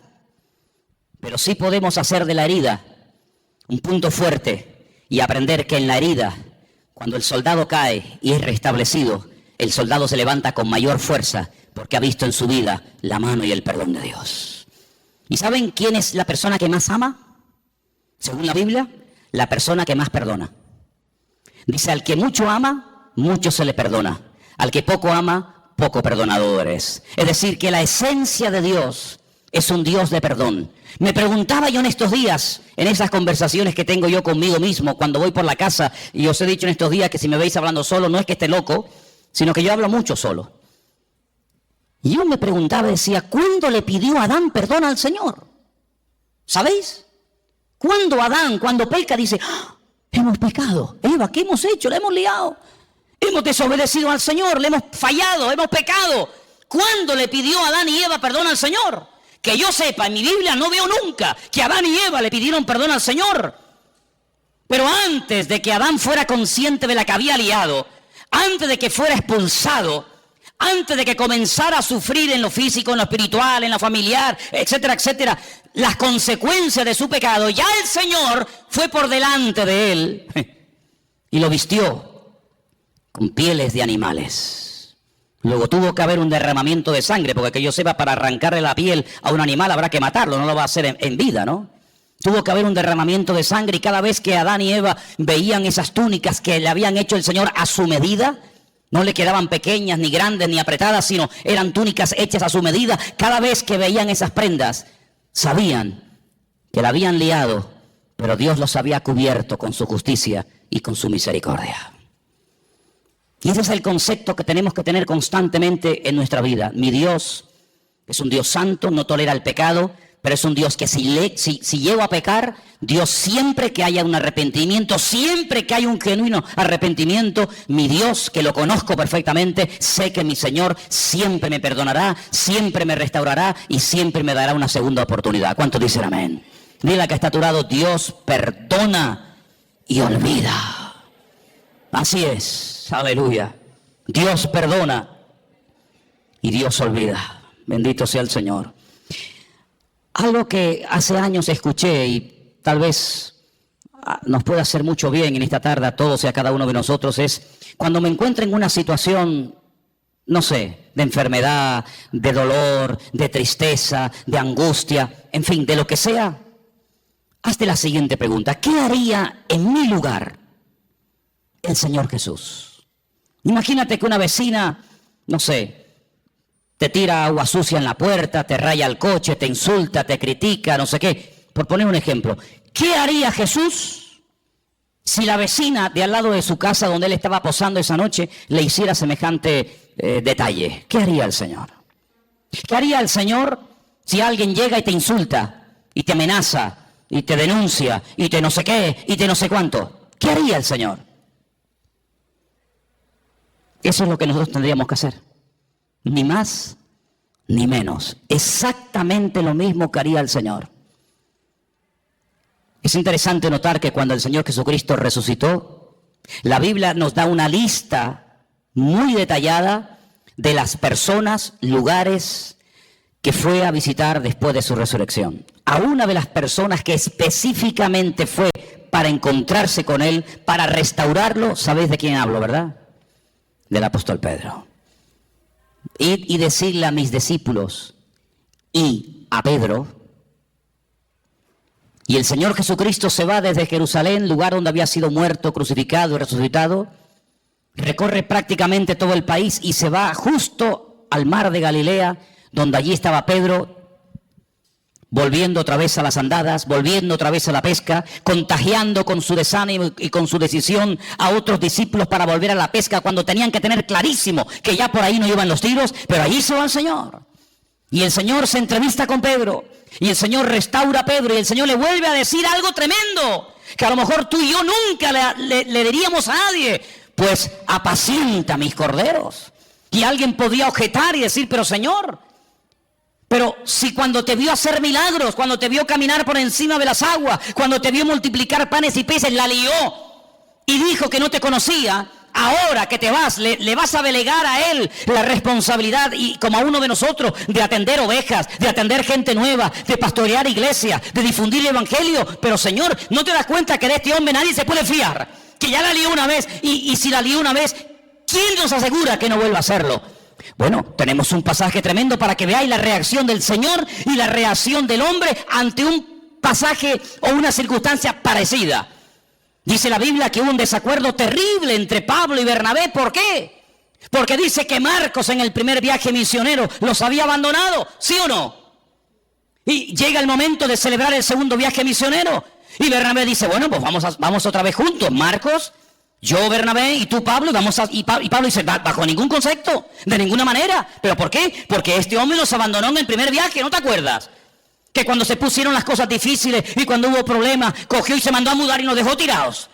pero sí podemos hacer de la herida un punto fuerte y aprender que en la herida, cuando el soldado cae y es restablecido, el soldado se levanta con mayor fuerza porque ha visto en su vida la mano y el perdón de Dios. ¿Y saben quién es la persona que más ama? Según la Biblia, la persona que más perdona. Dice, al que mucho ama, mucho se le perdona. Al que poco ama, poco perdonador es. Es decir, que la esencia de Dios es un Dios de perdón. Me preguntaba yo en estos días, en esas conversaciones que tengo yo conmigo mismo, cuando voy por la casa, y os he dicho en estos días que si me veis hablando solo, no es que esté loco, sino que yo hablo mucho solo. Y yo me preguntaba, decía, ¿cuándo le pidió Adán perdón al Señor? ¿Sabéis? Cuando Adán, cuando peca, dice, ¡ah! Hemos pecado. Eva, ¿qué hemos hecho? Le hemos liado. Hemos desobedecido al Señor, le hemos fallado, hemos pecado. ¿Cuándo le pidió Adán y Eva perdón al Señor? Que yo sepa, en mi Biblia no veo nunca que Adán y Eva le pidieron perdón al Señor. Pero antes de que Adán fuera consciente de la que había liado, antes de que fuera expulsado, antes de que comenzara a sufrir en lo físico, en lo espiritual, en lo familiar, etcétera, etcétera, las consecuencias de su pecado, ya el Señor fue por delante de él y lo vistió con pieles de animales. Luego tuvo que haber un derramamiento de sangre, porque que yo sepa, para arrancarle la piel a un animal habrá que matarlo, no lo va a hacer en vida, ¿no? Tuvo que haber un derramamiento de sangre, y cada vez que Adán y Eva veían esas túnicas que le habían hecho el Señor a su medida, no le quedaban pequeñas, ni grandes, ni apretadas, sino eran túnicas hechas a su medida. Cada vez que veían esas prendas, sabían que la habían liado, pero Dios los había cubierto con su justicia y con su misericordia. Y ese es el concepto que tenemos que tener constantemente en nuestra vida. Mi Dios es un Dios santo, no tolera el pecado, pero es un Dios que si llego a pecar, Dios siempre que haya un arrepentimiento, siempre que haya un genuino arrepentimiento, mi Dios, que lo conozco perfectamente, sé que mi Señor siempre me perdonará, siempre me restaurará y siempre me dará una segunda oportunidad. ¿Cuántos dicen amén? Dile que está a tu lado, Dios perdona y olvida. Así es, aleluya. Dios perdona y Dios olvida. Bendito sea el Señor. Algo que hace años escuché y tal vez nos pueda hacer mucho bien en esta tarde a todos y a cada uno de nosotros es cuando me encuentro en una situación, no sé, de enfermedad, de dolor, de tristeza, de angustia, en fin, de lo que sea, hazte la siguiente pregunta: ¿qué haría en mi lugar el Señor Jesús? Imagínate que una vecina, no sé, te tira agua sucia en la puerta, te raya el coche, te insulta, te critica, no sé qué. Por poner un ejemplo, ¿qué haría Jesús si la vecina de al lado de su casa donde él estaba posando esa noche le hiciera semejante detalle? ¿Qué haría el Señor? ¿Qué haría el Señor si alguien llega y te insulta, y te amenaza, y te denuncia, y te no sé qué, y te no sé cuánto? ¿Qué haría el Señor? Eso es lo que nosotros tendríamos que hacer. Ni más ni menos. Exactamente lo mismo que haría el Señor. Es interesante notar que cuando el Señor Jesucristo resucitó, la Biblia nos da una lista muy detallada de las personas, lugares que fue a visitar después de su resurrección. A una de las personas que específicamente fue para encontrarse con Él, para restaurarlo, ¿sabéis de quién hablo, verdad? Del apóstol Pedro. Ir y decirle a mis discípulos y a Pedro. Y el Señor Jesucristo se va desde Jerusalén, lugar donde había sido muerto, crucificado y resucitado. Recorre prácticamente todo el país y se va justo al mar de Galilea, donde allí estaba Pedro, volviendo otra vez a las andadas, volviendo otra vez a la pesca, contagiando con su desánimo y con su decisión a otros discípulos para volver a la pesca cuando tenían que tener clarísimo que ya por ahí no iban los tiros, pero allí se va el Señor. Y el Señor se entrevista con Pedro, y el Señor restaura a Pedro, y el Señor le vuelve a decir algo tremendo, que a lo mejor tú y yo nunca le diríamos a nadie: pues apacienta mis corderos. Y alguien podía objetar y decir: pero Señor, pero si cuando te vio hacer milagros, cuando te vio caminar por encima de las aguas, cuando te vio multiplicar panes y peces, la lió y dijo que no te conocía, ahora que te vas, le vas a delegar a Él la responsabilidad, y como a uno de nosotros, de atender ovejas, de atender gente nueva, de pastorear iglesias, de difundir el evangelio. Pero Señor, ¿no te das cuenta que de este hombre nadie se puede fiar? Que ya la lió una vez, y si la lió una vez, ¿quién nos asegura que no vuelva a hacerlo? Bueno, tenemos un pasaje tremendo para que veáis la reacción del Señor y la reacción del hombre ante un pasaje o una circunstancia parecida. Dice la Biblia que hubo un desacuerdo terrible entre Pablo y Bernabé. ¿Por qué? Porque dice que Marcos en el primer viaje misionero los había abandonado, ¿sí o no? Y llega el momento de celebrar el segundo viaje misionero y Bernabé dice: bueno, pues vamos otra vez juntos, Marcos, yo, Bernabé, y tú, Pablo, y Pablo dice: bajo ningún concepto, de ninguna manera. ¿Pero por qué? Porque este hombre nos abandonó en el primer viaje, ¿no te acuerdas? Que cuando se pusieron las cosas difíciles y cuando hubo problemas, cogió y se mandó a mudar y nos dejó tirados.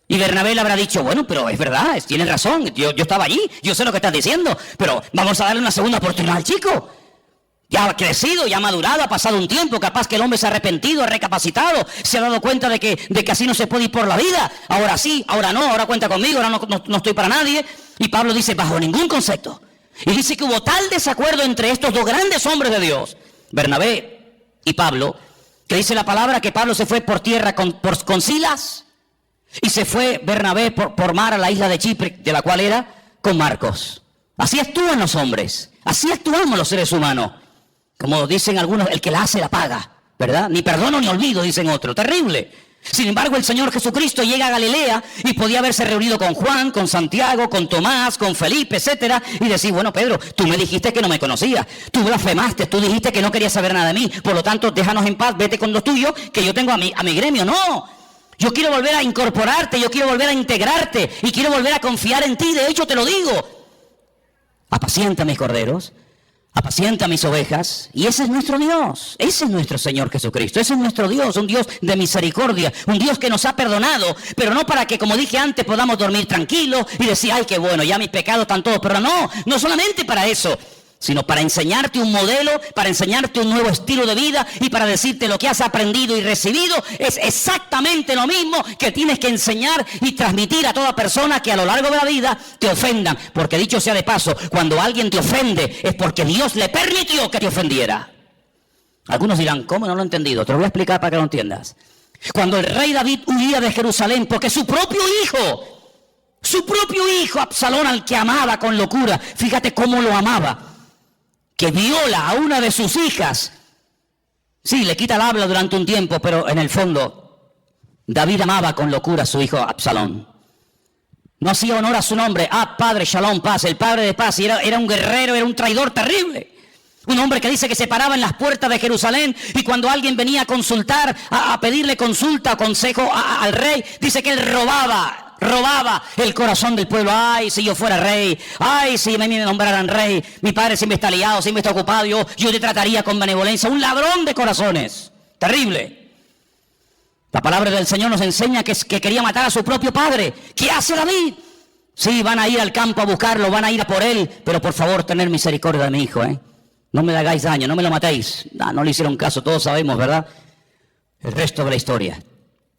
Y Bernabé le habrá dicho: bueno, pero es verdad, tienes razón, yo estaba allí, yo sé lo que estás diciendo, pero vamos a darle una segunda oportunidad al chico. Ya ha crecido, ya ha madurado, ha pasado un tiempo, capaz que el hombre se ha arrepentido, ha recapacitado, se ha dado cuenta de que así no se puede ir por la vida. Ahora sí, ahora no, ahora cuenta conmigo, ahora no estoy para nadie. Y Pablo dice: bajo ningún concepto. Y dice que hubo tal desacuerdo entre estos dos grandes hombres de Dios, Bernabé y Pablo, que dice la palabra que Pablo se fue por tierra con Silas, y se fue Bernabé por mar a la isla de Chipre, de la cual era, con Marcos. Así actúan los hombres, así actuamos los seres humanos. Como dicen algunos, el que la hace la paga, ¿verdad? Ni perdono ni olvido, dicen otros. Terrible. Sin embargo, el Señor Jesucristo llega a Galilea y podía haberse reunido con Juan, con Santiago, con Tomás, con Felipe, etcétera, y decir: bueno, Pedro, tú me dijiste que no me conocías, tú blasfemaste, tú dijiste que no querías saber nada de mí, por lo tanto, déjanos en paz, vete con los tuyos, que yo tengo a mi gremio. No. Yo quiero volver a incorporarte, yo quiero volver a integrarte y quiero volver a confiar en ti. De hecho, te lo digo. Apacienta mis corderos, apacienta mis ovejas. Y ese es nuestro Dios, ese es nuestro Señor Jesucristo. Ese es nuestro Dios, un Dios de misericordia, un Dios que nos ha perdonado, pero no para que, como dije antes, podamos dormir tranquilos y decir, ay, qué bueno, ya mis pecados están todos. Pero no solamente para eso, sino para enseñarte un modelo, para enseñarte un nuevo estilo de vida y para decirte lo que has aprendido y recibido es exactamente lo mismo que tienes que enseñar y transmitir a toda persona que a lo largo de la vida te ofendan. Porque dicho sea de paso, cuando alguien te ofende es porque Dios le permitió que te ofendiera. Algunos dirán, ¿cómo? No lo he entendido. Te lo voy a explicar para que lo entiendas. Cuando el rey David huía de Jerusalén porque su propio hijo Absalón, al que amaba con locura, fíjate cómo lo amaba, que viola a una de sus hijas. Sí, le quita el habla durante un tiempo, pero en el fondo David amaba con locura a su hijo Absalón. No hacía honor a su nombre. Padre Shalom, paz, el padre de paz. Y era un guerrero, era un traidor terrible. Un hombre que dice que se paraba en las puertas de Jerusalén y cuando alguien venía a consultar, a pedirle consulta o consejo al rey, dice que él robaba el corazón del pueblo. Ay, si yo fuera rey, ay, si me nombraran rey, mi padre siempre está liado, siempre está ocupado, yo te trataría con benevolencia. Un ladrón de corazones, terrible. La palabra del Señor nos enseña que quería matar a su propio padre. ¿Qué hace David? Sí, van a ir al campo a buscarlo, van a ir a por él, pero por favor, tener misericordia de mi hijo, no me hagáis daño, no me lo matéis. No le hicieron caso, todos sabemos, ¿verdad? El resto de la historia.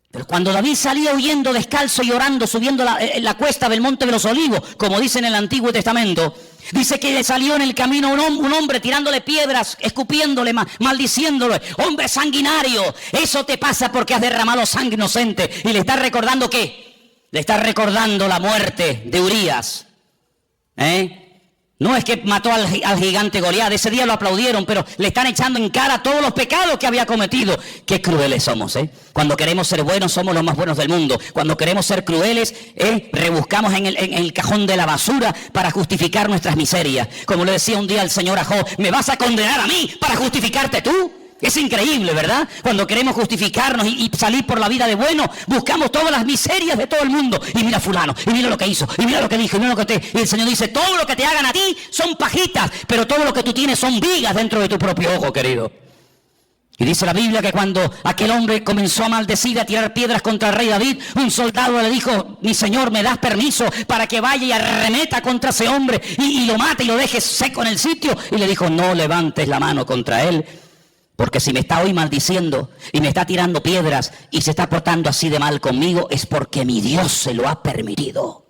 Pero cuando David salía huyendo descalzo y llorando, subiendo la cuesta del Monte de los Olivos, como dice en el Antiguo Testamento, dice que le salió en el camino un hombre tirándole piedras, escupiéndole, maldiciéndole. Hombre sanguinario, eso te pasa porque has derramado sangre inocente. Y le está recordando ¿qué? Le está recordando la muerte de Urías. No es que mató al gigante Goliat, ese día lo aplaudieron, pero le están echando en cara todos los pecados que había cometido. Qué crueles somos, Cuando queremos ser buenos, somos los más buenos del mundo. Cuando queremos ser crueles, rebuscamos en el cajón de la basura para justificar nuestras miserias. Como le decía un día el Señor a Job, ¿me vas a condenar a mí para justificarte tú? Es increíble, ¿verdad? Cuando queremos justificarnos y salir por la vida de bueno, buscamos todas las miserias de todo el mundo. Y mira fulano, y mira lo que hizo, y mira lo que dijo, y mira lo que y el Señor dice, todo lo que te hagan a ti son pajitas, pero todo lo que tú tienes son vigas dentro de tu propio ojo, querido. Y dice la Biblia que cuando aquel hombre comenzó a maldecir, a tirar piedras contra el rey David, un soldado le dijo, mi señor, ¿me das permiso para que vaya y arremeta contra ese hombre y lo mate y lo deje seco en el sitio? Y le dijo, no levantes la mano contra él. Porque si me está hoy maldiciendo y me está tirando piedras y se está portando así de mal conmigo, es porque mi Dios se lo ha permitido.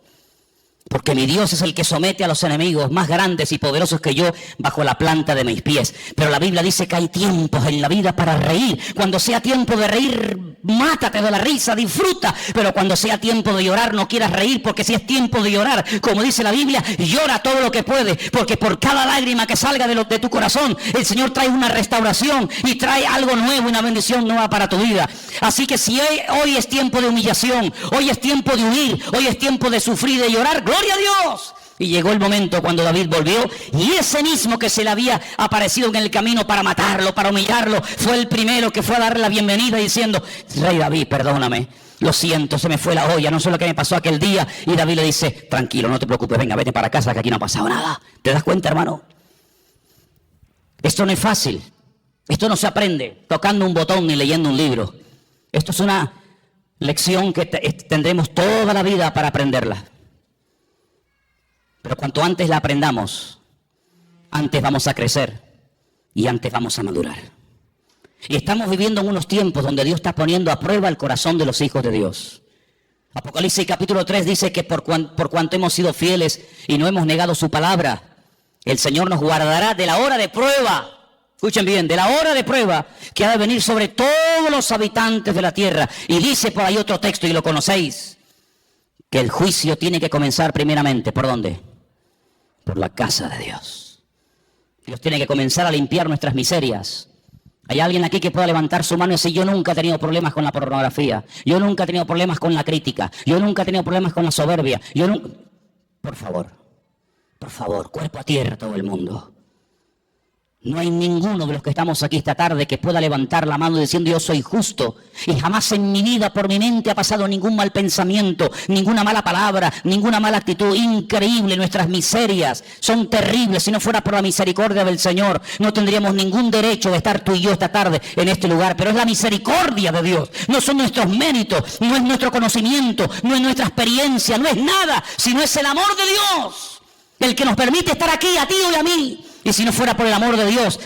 Porque mi Dios es el que somete a los enemigos más grandes y poderosos que yo bajo la planta de mis pies. Pero la Biblia dice que hay tiempos en la vida para reír. Cuando sea tiempo de reír, mátate de la risa, disfruta. Pero cuando sea tiempo de llorar, no quieras reír, porque si es tiempo de llorar, como dice la Biblia, llora todo lo que puedes. Porque por cada lágrima que salga de tu corazón, el Señor trae una restauración y trae algo nuevo, una bendición nueva para tu vida. Así que si hoy es tiempo de humillación, hoy es tiempo de huir, hoy es tiempo de sufrir y de llorar, ¡gloria a Dios! Y llegó el momento cuando David volvió y ese mismo que se le había aparecido en el camino para matarlo, para humillarlo, fue el primero que fue a darle la bienvenida diciendo, Rey David, perdóname, lo siento, se me fue la olla, no sé lo que me pasó aquel día. Y David le dice, tranquilo, no te preocupes, venga, vete para casa que aquí no ha pasado nada. ¿Te das cuenta, hermano? Esto no es fácil, esto no se aprende tocando un botón ni leyendo un libro. Esto es una lección que tendremos toda la vida para aprenderla. Pero cuanto antes la aprendamos, antes vamos a crecer y antes vamos a madurar. Y estamos viviendo en unos tiempos donde Dios está poniendo a prueba el corazón de los hijos de Dios. Apocalipsis capítulo 3 dice que por cuanto hemos sido fieles y no hemos negado su palabra, el Señor nos guardará de la hora de prueba. Escuchen bien, de la hora de prueba que ha de venir sobre todos los habitantes de la tierra. Y dice por ahí otro texto, y lo conocéis, que el juicio tiene que comenzar primeramente, ¿por dónde? Por la casa de Dios. Dios tiene que comenzar a limpiar nuestras miserias. ¿Hay alguien aquí que pueda levantar su mano y decir, yo nunca he tenido problemas con la pornografía, yo nunca he tenido problemas con la crítica, yo nunca he tenido problemas con la soberbia, yo nunca... Por favor, cuerpo a tierra todo el mundo. No hay ninguno de los que estamos aquí esta tarde que pueda levantar la mano diciendo yo soy justo y jamás en mi vida por mi mente ha pasado ningún mal pensamiento, ninguna mala palabra, ninguna mala actitud. Increíble, nuestras miserias son terribles. Si no fuera por la misericordia del Señor, no tendríamos ningún derecho de estar tú y yo esta tarde en este lugar. Pero es la misericordia de Dios, no son nuestros méritos, no es nuestro conocimiento, no es nuestra experiencia, no es nada, sino es el amor de Dios el que nos permite estar aquí, a ti y a mí. Y si no fuera por el amor de Dios,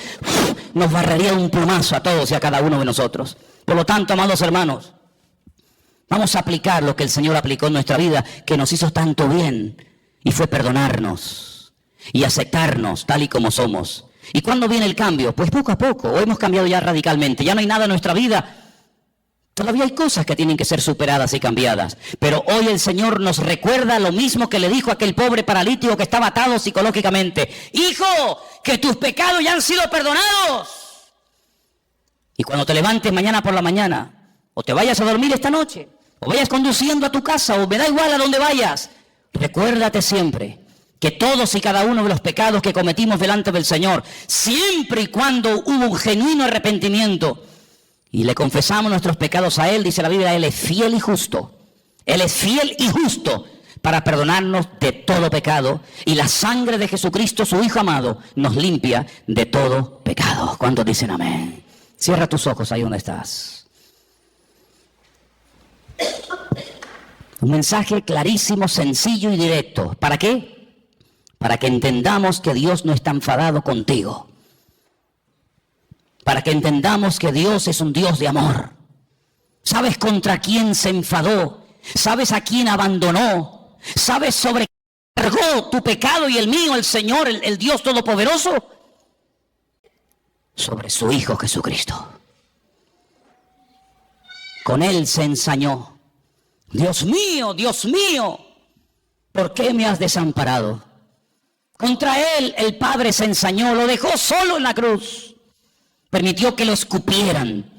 nos barrería un plumazo a todos y a cada uno de nosotros. Por lo tanto, amados hermanos, vamos a aplicar lo que el Señor aplicó en nuestra vida, que nos hizo tanto bien, y fue perdonarnos y aceptarnos tal y como somos. ¿Y cuándo viene el cambio? Pues poco a poco. Hoy hemos cambiado ya radicalmente. Ya no hay nada en nuestra vida. Todavía hay cosas que tienen que ser superadas y cambiadas. Pero hoy el Señor nos recuerda lo mismo que le dijo a aquel pobre paralítico que estaba atado psicológicamente. Hijo, que tus pecados ya han sido perdonados. Y cuando te levantes mañana por la mañana, o te vayas a dormir esta noche, o vayas conduciendo a tu casa, o me da igual a dónde vayas, recuérdate siempre que todos y cada uno de los pecados que cometimos delante del Señor, siempre y cuando hubo un genuino arrepentimiento, y le confesamos nuestros pecados a Él, dice la Biblia, Él es fiel y justo. Él es fiel y justo para perdonarnos de todo pecado. Y la sangre de Jesucristo, su Hijo amado, nos limpia de todo pecado. ¿Cuántos dicen amén? Cierra tus ojos ahí donde estás. Un mensaje clarísimo, sencillo y directo. ¿Para qué? Para que entendamos que Dios no está enfadado contigo. Para que entendamos que Dios es un Dios de amor. ¿Sabes contra quién se enfadó? ¿Sabes a quién abandonó? ¿Sabes sobre qué cargó tu pecado y el mío, el Señor, el Dios Todopoderoso? Sobre su Hijo Jesucristo. Con Él se ensañó. Dios mío, ¿por qué me has desamparado? Contra Él el Padre se ensañó, lo dejó solo en la cruz. Permitió que lo escupieran,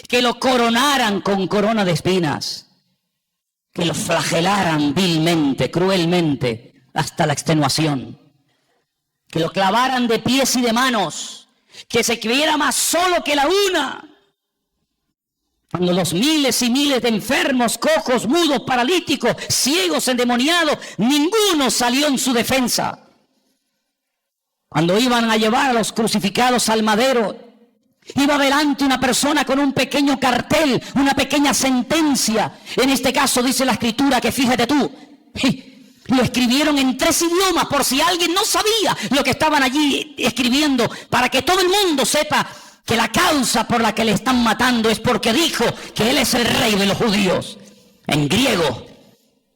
que lo coronaran con corona de espinas, que lo flagelaran vilmente, cruelmente, hasta la extenuación, que lo clavaran de pies y de manos, que se creyera más solo que la una. Cuando los miles y miles de enfermos, cojos, mudos, paralíticos, ciegos, endemoniados, ninguno salió en su defensa. Cuando iban a llevar a los crucificados al madero, iba delante una persona con un pequeño cartel, una pequeña sentencia. En este caso dice la Escritura que, fíjate tú, lo escribieron en 3 idiomas por si alguien no sabía lo que estaban allí escribiendo, para que todo el mundo sepa que la causa por la que le están matando es porque dijo que Él es el rey de los judíos. En griego,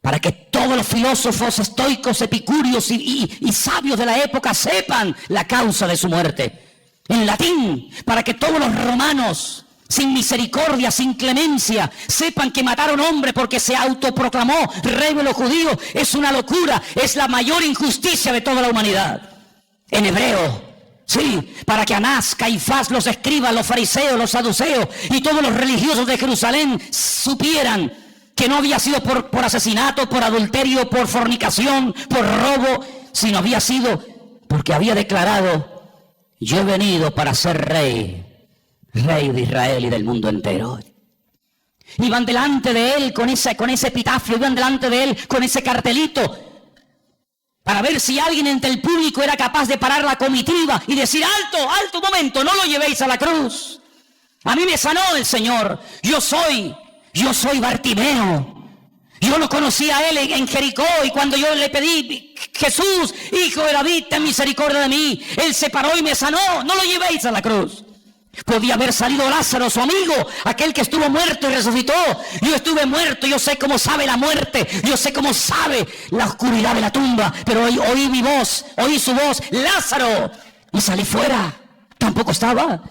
para que todos los filósofos estoicos, epicúreos y sabios de la época sepan la causa de su muerte. En latín, para que todos los romanos, sin misericordia, sin clemencia, sepan que matar a un hombre porque se autoproclamó rey de los judíos es una locura, es la mayor injusticia de toda la humanidad. En hebreo, sí, para que Anás, Caifás, los escribas, los fariseos, los saduceos y todos los religiosos de Jerusalén supieran que no había sido por asesinato, por adulterio, por fornicación, por robo, sino había sido porque había declarado: yo he venido para ser rey de Israel y del mundo entero. Iban delante de Él con ese epitafio, iban delante de Él con ese cartelito, para ver si alguien entre el público era capaz de parar la comitiva y decir: alto, un momento, no lo llevéis a la cruz. A mí me sanó el Señor. Yo soy Bartimeo. Yo lo conocí a Él en Jericó, y cuando yo le pedí: Jesús, Hijo de David, ten misericordia de mí, Él se paró y me sanó. No lo llevéis a la cruz. Podía haber salido Lázaro, su amigo, aquel que estuvo muerto y resucitó. Yo estuve muerto, yo sé cómo sabe la muerte, yo sé cómo sabe la oscuridad de la tumba, pero oí mi voz, oí su voz: Lázaro, y salí fuera. Tampoco estaba.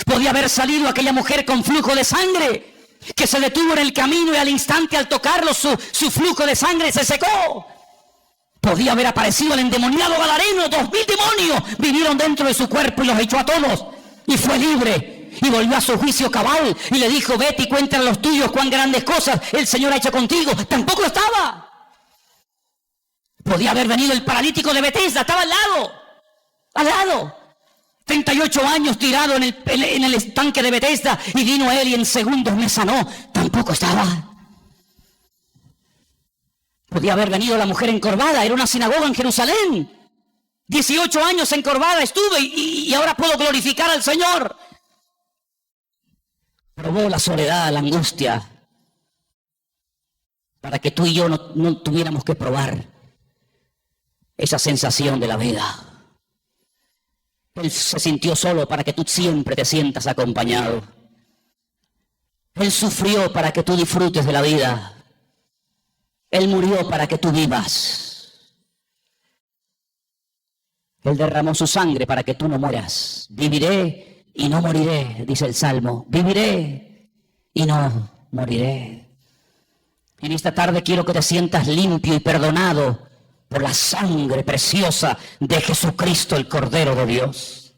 Podía haber salido aquella mujer con flujo de sangre, que se detuvo en el camino y al instante, al tocarlo, su flujo de sangre se secó. Podía haber aparecido el endemoniado Gadareno. 2000 demonios vinieron dentro de su cuerpo y los echó a todos, y fue libre, y volvió a su juicio cabal, y le dijo: vete y cuéntale a los tuyos cuán grandes cosas el Señor ha hecho contigo. Tampoco estaba. Podía haber venido el paralítico de Betesda, estaba al lado. 38 años tirado en el estanque de Betesda y vino él y en segundos me sanó. Tampoco estaba. Podía haber venido la mujer encorvada, era una sinagoga en Jerusalén. 18 años encorvada estuve y ahora puedo glorificar al Señor. Probó la soledad, la angustia, para que tú y yo no tuviéramos que probar esa sensación de la vida. Él se sintió solo para que tú siempre te sientas acompañado. Él sufrió para que tú disfrutes de la vida. Él murió para que tú vivas. Él derramó su sangre para que tú no mueras. Viviré y no moriré, dice el Salmo. Viviré y no moriré. En esta tarde quiero que te sientas limpio y perdonado por la sangre preciosa de Jesucristo, el Cordero de Dios.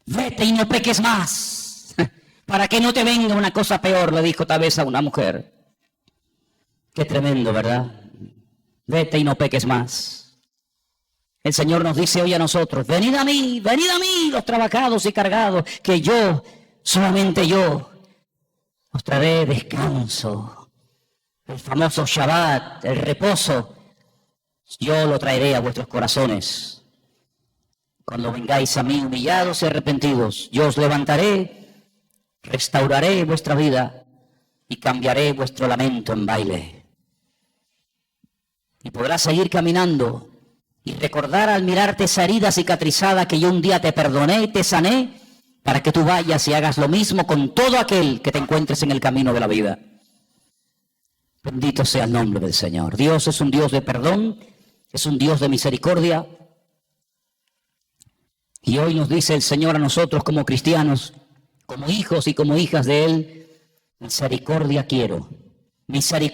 Vete y no peques más, para que no te venga una cosa peor, le dijo tal vez a una mujer. Qué tremendo, ¿verdad? Vete y no peques más. El Señor nos dice hoy a nosotros, venid a mí, los trabajados y cargados, que yo, solamente yo, os traeré descanso. El famoso Shabbat, el reposo, yo lo traeré a vuestros corazones. Cuando vengáis a mí humillados y arrepentidos, yo os levantaré, restauraré vuestra vida y cambiaré vuestro lamento en baile. Y podrás seguir caminando y recordar al mirarte esa herida cicatrizada que yo un día te perdoné y te sané, para que tú vayas y hagas lo mismo con todo aquel que te encuentres en el camino de la vida. Bendito sea el nombre del Señor. Dios es un Dios de perdón, es un Dios de misericordia. Y hoy nos dice el Señor a nosotros como cristianos, como hijos y como hijas de Él, misericordia quiero, misericordia.